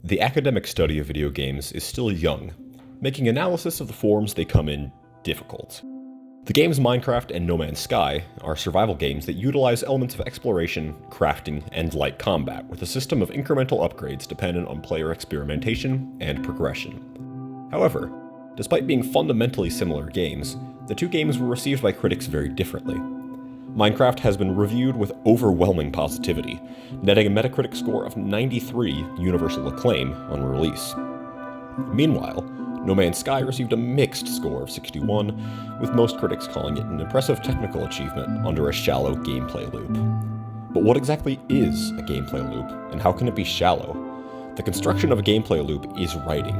The academic study of video games is still young, making analysis of the forms they come in difficult. The games Minecraft and No Man's Sky are survival games that utilize elements of exploration, crafting, and light combat, with a system of incremental upgrades dependent on player experimentation and progression. However, despite being fundamentally similar games, the two games were received by critics very differently. Minecraft has been reviewed with overwhelming positivity, netting a Metacritic score of 93 universal acclaim on release. Meanwhile, No Man's Sky received a mixed score of 61, with most critics calling it an impressive technical achievement under a shallow gameplay loop. But what exactly is a gameplay loop, and how can it be shallow? The construction of a gameplay loop is writing.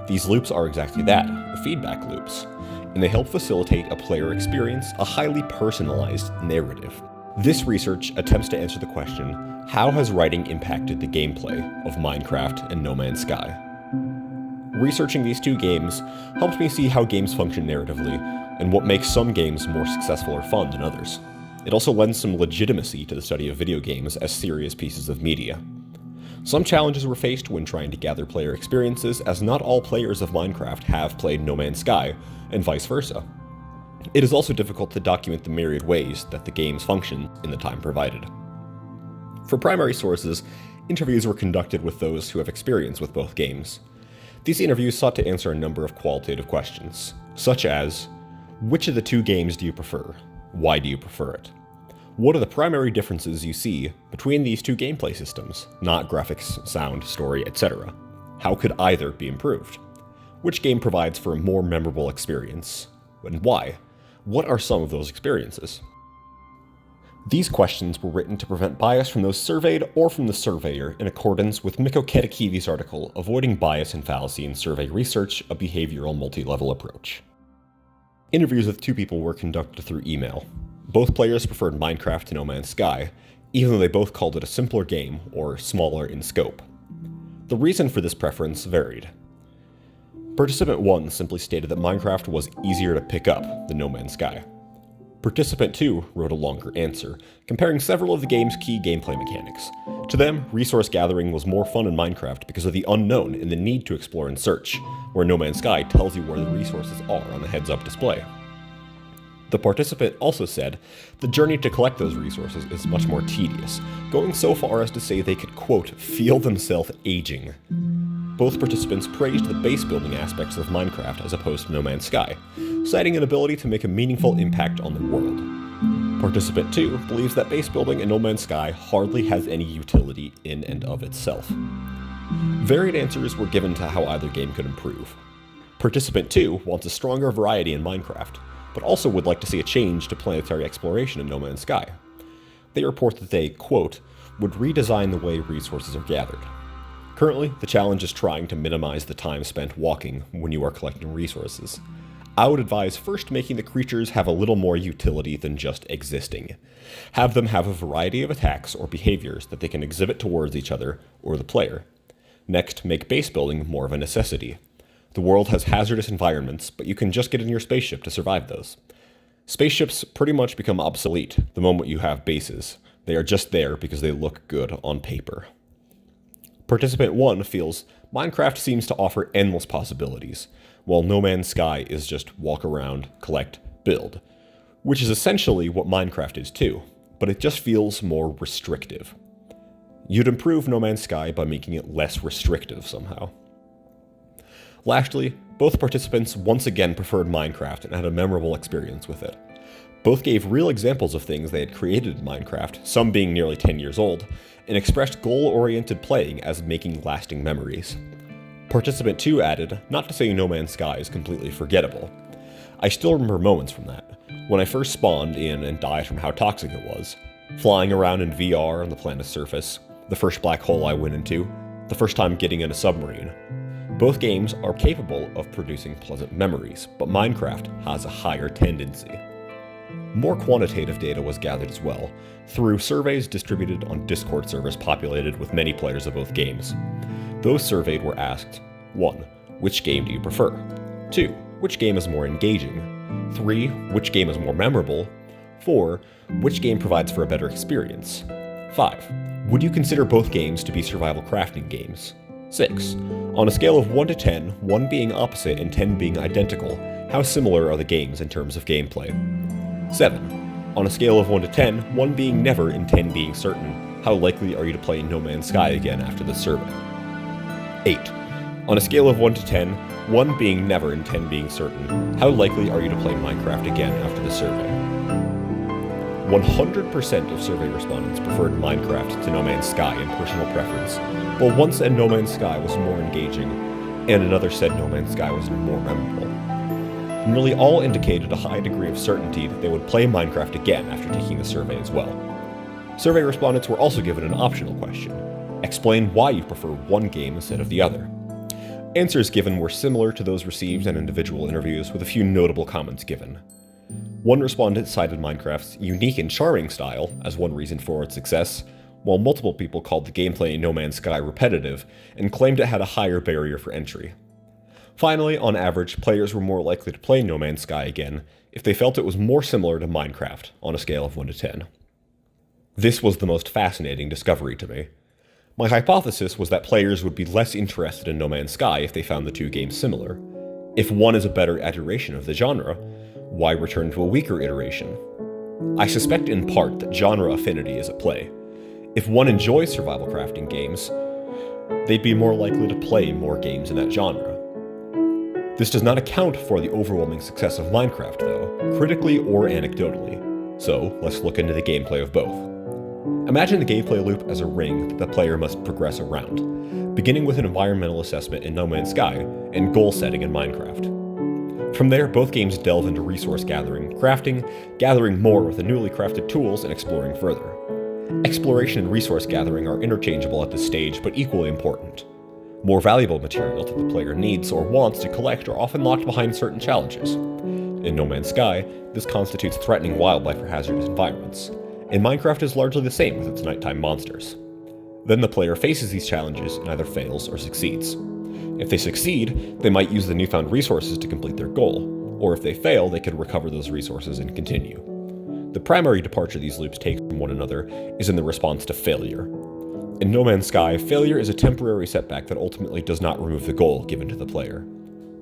These loops are exactly that, the feedback loops, and they help facilitate a player experience, a highly personalized narrative. This research attempts to answer the question, how has writing impacted the gameplay of Minecraft and No Man's Sky? Researching these two games helped me see how games function narratively, and what makes some games more successful or fun than others. It also lends some legitimacy to the study of video games as serious pieces of media. Some challenges were faced when trying to gather player experiences, as not all players of Minecraft have played No Man's Sky, and vice versa. It is also difficult to document the myriad ways that the games function in the time provided. For primary sources, interviews were conducted with those who have experience with both games. These interviews sought to answer a number of qualitative questions, such as, which of the two games do you prefer? Why do you prefer it? What are the primary differences you see between these two gameplay systems, not graphics, sound, story, etc.? How could either be improved? Which game provides for a more memorable experience? And why? What are some of those experiences? These questions were written to prevent bias from those surveyed or from the surveyor in accordance with Mikko Ketakivi's article, Avoiding Bias and Fallacy in Survey Research, a Behavioral Multi-Level Approach. Interviews with two people were conducted through email. Both players preferred Minecraft to No Man's Sky, even though they both called it a simpler game or smaller in scope. The reason for this preference varied. Participant 1 simply stated that Minecraft was easier to pick up than No Man's Sky. Participant 2 wrote a longer answer, comparing several of the game's key gameplay mechanics. To them, resource gathering was more fun in Minecraft because of the unknown and the need to explore and search, where No Man's Sky tells you where the resources are on the heads-up display. The participant also said the journey to collect those resources is much more tedious, going so far as to say they could, quote, feel themselves aging. Both participants praised the base building aspects of Minecraft as opposed to No Man's Sky, citing an ability to make a meaningful impact on the world. Participant 2 believes that base building in No Man's Sky hardly has any utility in and of itself. Varied answers were given to how either game could improve. Participant 2 wants a stronger variety in Minecraft, but also would like to see a change to planetary exploration in No Man's Sky. They report that they, quote, would redesign the way resources are gathered. Currently, the challenge is trying to minimize the time spent walking when you are collecting resources. I would advise first making the creatures have a little more utility than just existing. Have them have a variety of attacks or behaviors that they can exhibit towards each other or the player. Next, make base building more of a necessity. The world has hazardous environments, but you can just get in your spaceship to survive those. Spaceships pretty much become obsolete the moment you have bases. They are just there because they look good on paper. Participant 1 feels Minecraft seems to offer endless possibilities, while No Man's Sky is just walk around, collect, build, which is essentially what Minecraft is too, but it just feels more restrictive. You'd improve No Man's Sky by making it less restrictive somehow. Lastly, both participants once again preferred Minecraft and had a memorable experience with it. Both gave real examples of things they had created in Minecraft, some being nearly 10 years old, and expressed goal-oriented playing as making lasting memories. Participant 2 added, not to say No Man's Sky is completely forgettable. I still remember moments from that, when I first spawned in and died from how toxic it was, flying around in VR on the planet's surface, the first black hole I went into, the first time getting in a submarine. Both games are capable of producing pleasant memories, but Minecraft has a higher tendency. More quantitative data was gathered as well, through surveys distributed on Discord servers populated with many players of both games. Those surveyed were asked, 1. Which game do you prefer? 2. Which game is more engaging? 3. Which game is more memorable? 4. Which game provides for a better experience? 5. Would you consider both games to be survival crafting games? 6. On a scale of 1 to 10, 1 being opposite and 10 being identical, how similar are the games in terms of gameplay? 7. On a scale of 1 to 10, 1 being never and 10 being certain, how likely are you to play No Man's Sky again after this survey? 8. On a scale of 1 to 10, 1 being never and 10 being certain, how likely are you to play Minecraft again after the survey? 100% of survey respondents preferred Minecraft to No Man's Sky in personal preference, while one said No Man's Sky was more engaging, and another said No Man's Sky was more memorable. Nearly all indicated a high degree of certainty that they would play Minecraft again after taking the survey as well. Survey respondents were also given an optional question: explain why you prefer one game instead of the other. Answers given were similar to those received in individual interviews, with a few notable comments given. One respondent cited Minecraft's unique and charming style as one reason for its success, while multiple people called the gameplay in No Man's Sky repetitive and claimed it had a higher barrier for entry. Finally, on average, players were more likely to play No Man's Sky again if they felt it was more similar to Minecraft on a scale of 1 to 10. This was the most fascinating discovery to me. My hypothesis was that players would be less interested in No Man's Sky if they found the two games similar. If one is a better iteration of the genre, why return to a weaker iteration? I suspect in part that genre affinity is at play. If one enjoys survival crafting games, they'd be more likely to play more games in that genre. This does not account for the overwhelming success of Minecraft, though, critically or anecdotally. So, let's look into the gameplay of both. Imagine the gameplay loop as a ring that the player must progress around, beginning with an environmental assessment in No Man's Sky and goal setting in Minecraft. From there, both games delve into resource gathering, crafting, gathering more of the newly crafted tools, and exploring further. Exploration and resource gathering are interchangeable at this stage, but equally important. More valuable material that the player needs or wants to collect are often locked behind certain challenges. In No Man's Sky, this constitutes threatening wildlife or hazardous environments, and Minecraft is largely the same with its nighttime monsters. Then the player faces these challenges and either fails or succeeds. If they succeed, they might use the newfound resources to complete their goal, or if they fail, they could recover those resources and continue. The primary departure these loops take from one another is in the response to failure. In No Man's Sky, failure is a temporary setback that ultimately does not remove the goal given to the player.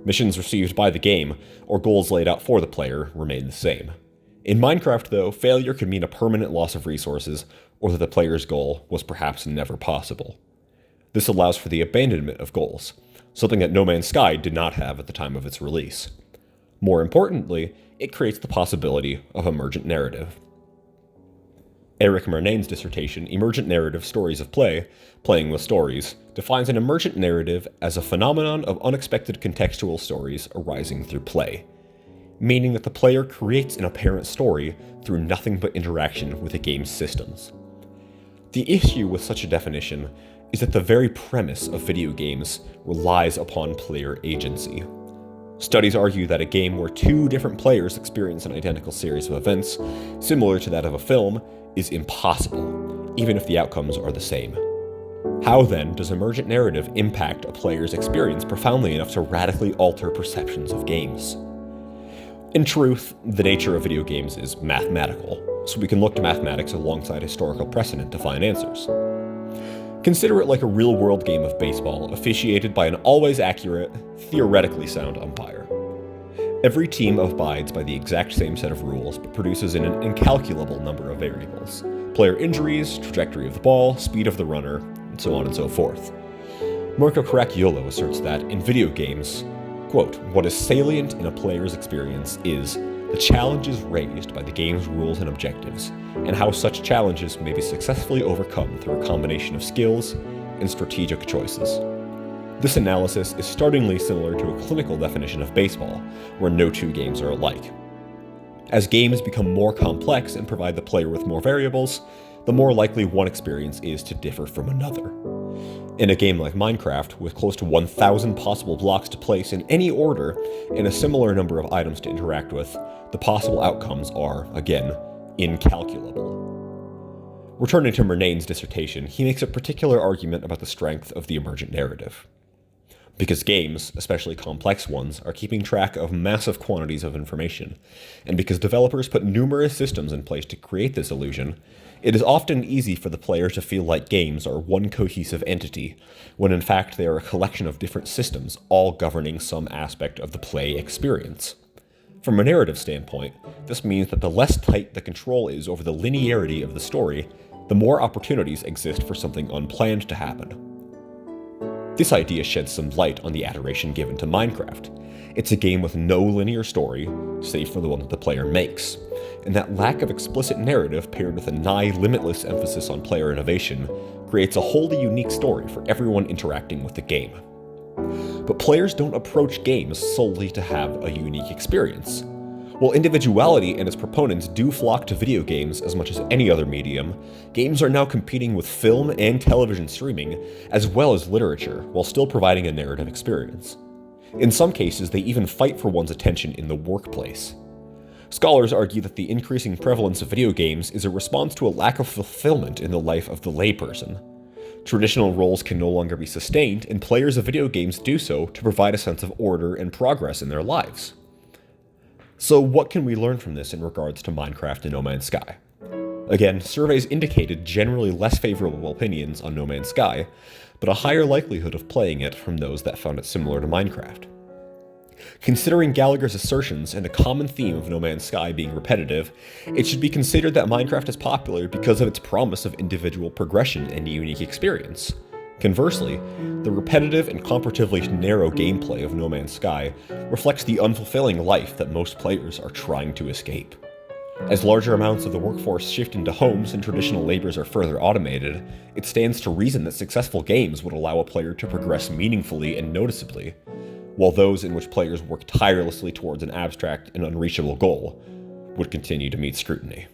Missions received by the game, or goals laid out for the player, remain the same. In Minecraft, though, failure could mean a permanent loss of resources, or that the player's goal was perhaps never possible. This allows for the abandonment of goals, something that No Man's Sky did not have at the time of its release. More importantly, it creates the possibility of emergent narrative. Eric Murnane's dissertation, Emergent Narrative Stories of Play, Playing with Stories, defines an emergent narrative as a phenomenon of unexpected contextual stories arising through play, meaning that the player creates an apparent story through nothing but interaction with the game's systems. The issue with such a definition is that the very premise of video games relies upon player agency. Studies argue that a game where two different players experience an identical series of events, similar to that of a film, is impossible, even if the outcomes are the same. How then does emergent narrative impact a player's experience profoundly enough to radically alter perceptions of games? In truth, the nature of video games is mathematical, so we can look to mathematics alongside historical precedent to find answers. Consider it like a real-world game of baseball, officiated by an always accurate, theoretically sound umpire. Every team abides by the exact same set of rules, but produces an incalculable number of variables: player injuries, trajectory of the ball, speed of the runner, and so on and so forth. Mirko Karakiolo asserts that, in video games, quote, what is salient in a player's experience is the challenges raised by the game's rules and objectives, and how such challenges may be successfully overcome through a combination of skills and strategic choices. This analysis is startlingly similar to a clinical definition of baseball, where no two games are alike. As games become more complex and provide the player with more variables, the more likely one experience is to differ from another. In a game like Minecraft, with close to 1,000 possible blocks to place in any order and a similar number of items to interact with, the possible outcomes are, again, incalculable. Returning to Murnane's dissertation, he makes a particular argument about the strength of the emergent narrative. Because games, especially complex ones, are keeping track of massive quantities of information, and because developers put numerous systems in place to create this illusion, it is often easy for the player to feel like games are one cohesive entity, when in fact they are a collection of different systems, all governing some aspect of the play experience. From a narrative standpoint, this means that the less tight the control is over the linearity of the story, the more opportunities exist for something unplanned to happen. This idea sheds some light on the adoration given to Minecraft. It's a game with no linear story, save for the one that the player makes, and that lack of explicit narrative paired with a nigh limitless emphasis on player innovation creates a wholly unique story for everyone interacting with the game. But players don't approach games solely to have a unique experience. While individuality and its proponents do flock to video games as much as any other medium, games are now competing with film and television streaming, as well as literature, while still providing a narrative experience. In some cases, they even fight for one's attention in the workplace. Scholars argue that the increasing prevalence of video games is a response to a lack of fulfillment in the life of the layperson. Traditional roles can no longer be sustained, and players of video games do so to provide a sense of order and progress in their lives. So what can we learn from this in regards to Minecraft and No Man's Sky? Again, surveys indicated generally less favorable opinions on No Man's Sky, but a higher likelihood of playing it from those that found it similar to Minecraft. Considering Gallagher's assertions and a common theme of No Man's Sky being repetitive, it should be considered that Minecraft is popular because of its promise of individual progression and unique experience. Conversely, the repetitive and comparatively narrow gameplay of No Man's Sky reflects the unfulfilling life that most players are trying to escape. As larger amounts of the workforce shift into homes and traditional labors are further automated, it stands to reason that successful games would allow a player to progress meaningfully and noticeably, while those in which players work tirelessly towards an abstract and unreachable goal would continue to meet scrutiny.